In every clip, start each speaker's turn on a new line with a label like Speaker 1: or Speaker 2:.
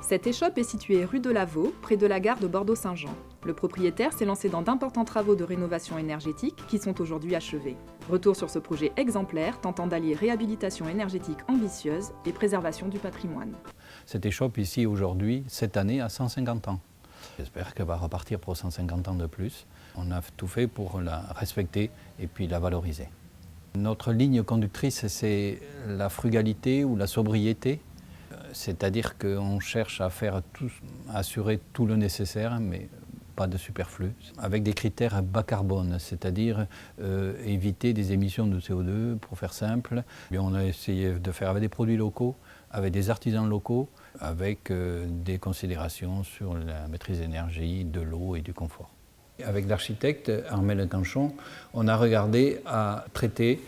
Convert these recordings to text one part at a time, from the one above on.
Speaker 1: Cette échoppe est située rue de Lavaux, près de la gare de Bordeaux-Saint-Jean. Le propriétaire s'est lancé dans d'importants travaux de rénovation énergétique qui sont aujourd'hui achevés. Retour sur ce projet exemplaire tentant d'allier réhabilitation énergétique ambitieuse et préservation du patrimoine.
Speaker 2: Cette échoppe ici aujourd'hui, cette année, a 150 ans. J'espère qu'elle va repartir pour 150 ans de plus. On a tout fait pour la respecter et puis la valoriser. Notre ligne conductrice, c'est la frugalité ou la sobriété. C'est-à-dire qu'on cherche à assurer tout le nécessaire, mais pas de superflu, avec des critères bas carbone, c'est-à-dire éviter des émissions de CO2, pour faire simple. Et on a essayé de faire avec des produits locaux, avec des artisans locaux, avec des considérations sur la maîtrise d'énergie, de l'eau et du confort. Avec l'architecte Armel Canchon, on a regardé à traiter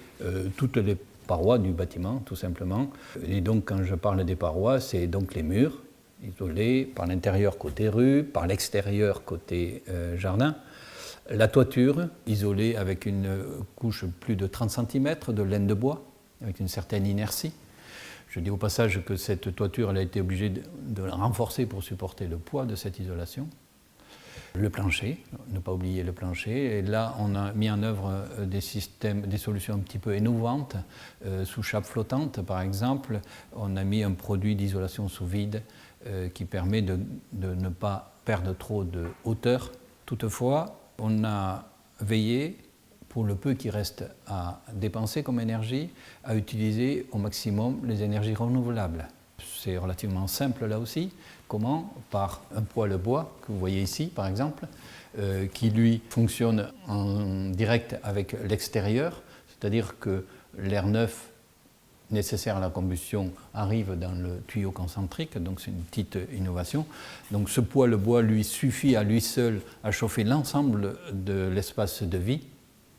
Speaker 2: toutes les parois du bâtiment, tout simplement. Et donc, quand je parle des parois, c'est donc les murs, isolés par l'intérieur côté rue, par l'extérieur côté jardin. La toiture, isolée avec une couche plus de 30 cm de laine de bois, avec une certaine inertie. Je dis au passage que cette toiture, elle a été obligée de la renforcer pour supporter le poids de cette isolation. Le plancher, ne pas oublier le plancher. Et là, on a mis en œuvre des solutions un petit peu innovantes. Sous chape flottante, par exemple, on a mis un produit d'isolation sous vide qui permet de ne pas perdre trop de hauteur. Toutefois, on a veillé, pour le peu qui reste à dépenser comme énergie, à utiliser au maximum les énergies renouvelables. C'est relativement simple là aussi. Comment? Par un poêle bois, que vous voyez ici par exemple, qui lui fonctionne en direct avec l'extérieur, c'est-à-dire que l'air neuf nécessaire à la combustion arrive dans le tuyau concentrique, donc c'est une petite innovation. Donc ce poêle bois lui suffit à lui seul à chauffer l'ensemble de l'espace de vie.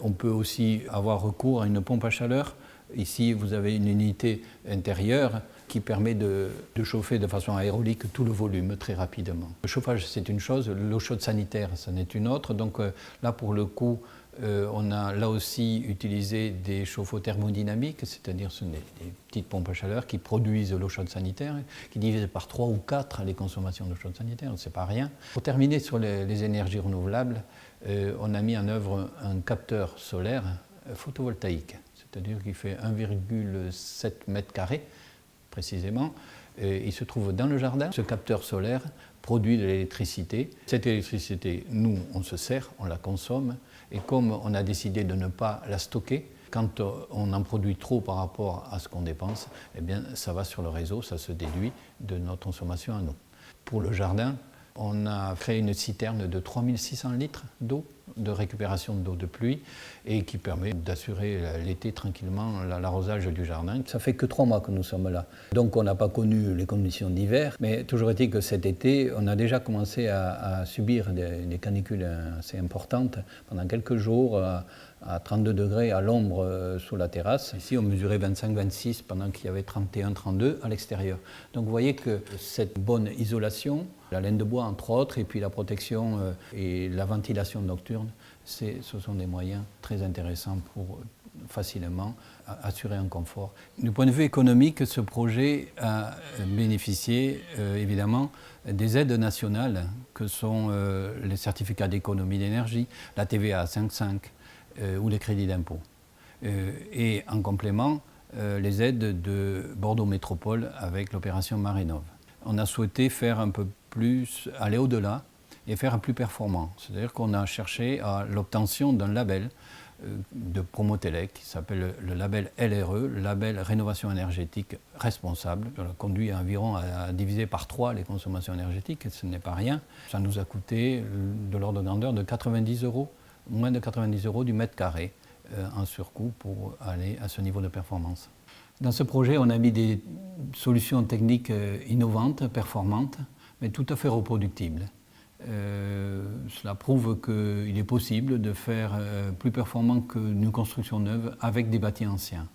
Speaker 2: On peut aussi avoir recours à une pompe à chaleur. Ici, vous avez une unité intérieure qui permet de chauffer de façon aérolique tout le volume très rapidement. Le chauffage, c'est une chose, l'eau chaude sanitaire, c'en est une autre. Donc là, pour le coup, on a là aussi utilisé des chauffe-eau thermodynamiques, c'est-à-dire ce sont des petites pompes à chaleur qui produisent l'eau chaude sanitaire, qui divisent par 3 ou 4 les consommations d'eau chaude sanitaire, c'est pas rien. Pour terminer sur les énergies renouvelables, on a mis en œuvre un capteur solaire photovoltaïque, c'est-à-dire qu'il fait 1,7 m² précisément. Il se trouve dans le jardin. Ce capteur solaire produit de l'électricité. Cette électricité, nous, on se sert, on la consomme. Et comme on a décidé de ne pas la stocker, quand on en produit trop par rapport à ce qu'on dépense, eh bien, ça va sur le réseau, ça se déduit de notre consommation à nous. Pour le jardin, on a créé une citerne de 3600 litres d'eau, de récupération d'eau de pluie, et qui permet d'assurer l'été tranquillement l'arrosage du jardin. Ça fait que 3 mois que nous sommes là. Donc on n'a pas connu les conditions d'hiver, mais toujours est-il que cet été, on a déjà commencé à subir des canicules assez importantes pendant quelques jours, à 32 degrés à l'ombre sous la terrasse. Ici, on mesurait 25-26 pendant qu'il y avait 31-32 à l'extérieur. Donc vous voyez que cette bonne isolation, la laine de bois entre autres, et puis la protection et la ventilation nocturne, ce sont des moyens très intéressants pour facilement assurer un confort. Du point de vue économique, ce projet a bénéficié évidemment des aides nationales que sont les certificats d'économie d'énergie, la TVA à 5,5 ou les crédits d'impôt. Et en complément, les aides de Bordeaux Métropole avec l'opération Marénov. On a souhaité faire un peu plus, aller au-delà et faire un plus performant. C'est-à-dire qu'on a cherché à l'obtention d'un label de Promotelec qui s'appelle le label LRE, le label Rénovation énergétique responsable. Ça a conduit environ à diviser par 3 les consommations énergétiques, et ce n'est pas rien. Ça nous a coûté de l'ordre de grandeur de 90 €, moins de 90 € du mètre carré en surcoût pour aller à ce niveau de performance. Dans ce projet, on a mis des solutions techniques innovantes, performantes, mais tout à fait reproductibles. Cela prouve qu'il est possible de faire plus performant qu'une construction neuve avec des bâtis anciens.